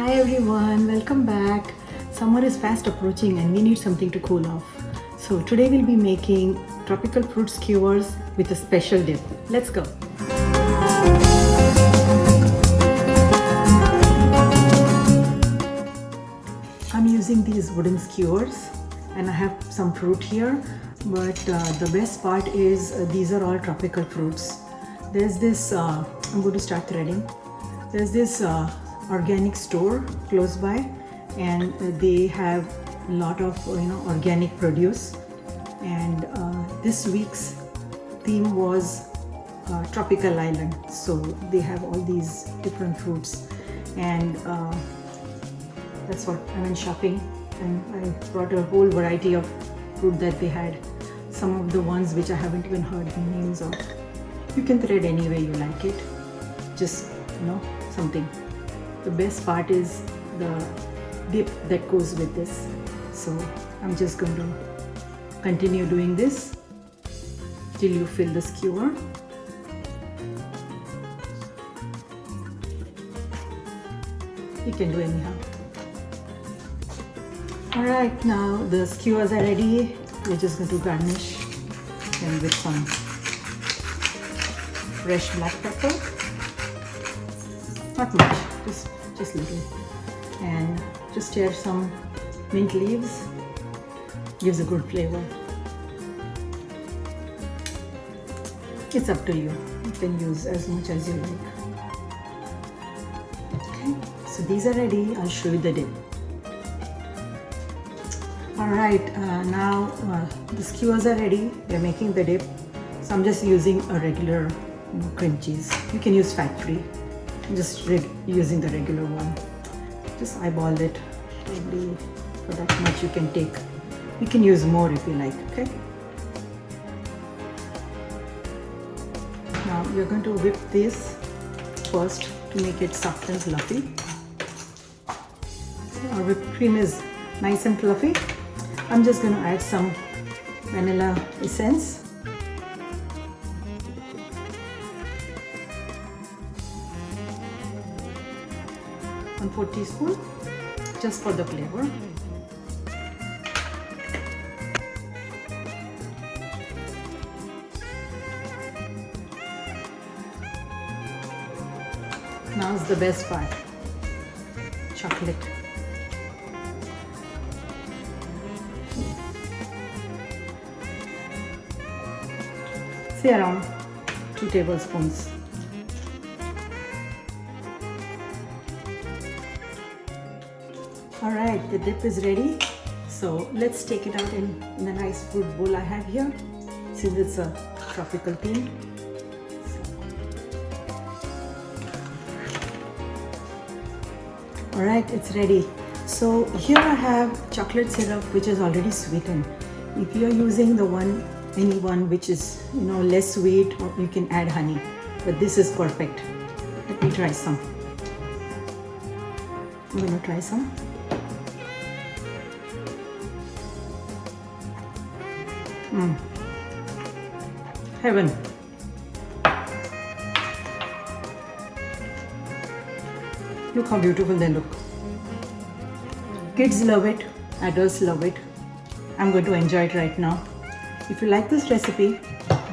Hi everyone, welcome back. Summer is fast approaching and we need something to cool off. So today we'll be making tropical fruit skewers with a special dip. Let's go. I'm using these wooden skewers and I have some fruit here, but the best part is these are all tropical fruits. There's this, I'm going to start threading. There's this organic store close by and they have a lot of organic produce, and this week's theme was tropical island, so they have all these different fruits, and that's what I went shopping and I brought a whole variety of fruit that they had. Some of the ones which I haven't even heard the names of. You can thread any way you like it, just something. The best part is the dip that goes with this. So I'm just going to continue doing this till you fill the skewer. You can do anyhow. Alright, now the skewers are ready. We're just going to garnish them with some fresh black pepper. Not much, just little, and just tear some mint leaves. Gives a good flavor. It's up to you. You can use as much as you like. Okay, so these are ready. I'll show you the dip. Alright, now the skewers are ready. We're making the dip. So I'm just using a regular cream cheese. You can use fat-free. Just using the regular one. Just eyeball it. Probably for that much you can take. You can use more if you like, okay? Now you're going to whip this first to make it soft and fluffy. Our whipped cream is nice and fluffy. I'm just going to add some vanilla essence. 1/4 teaspoon, just for the flavor. Now's the best part, chocolate. Say around 2 tablespoons. Alright, the dip is ready. So let's take it out in a nice fruit bowl I have here, since it's a tropical theme. Alright, it's ready. So here I have chocolate syrup which is already sweetened. If you are using any one which is less sweet, or you can add honey, but this is perfect. Let me try some. I'm going to try some. Heaven. Look how beautiful they look. Kids love it, adults love it. I'm going to enjoy it right now. If you like this recipe,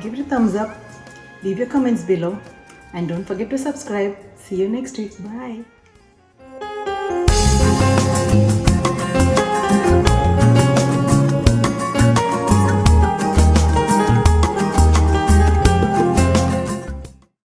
give it a thumbs up, leave your comments below, and don't forget to subscribe. See you next week. Bye.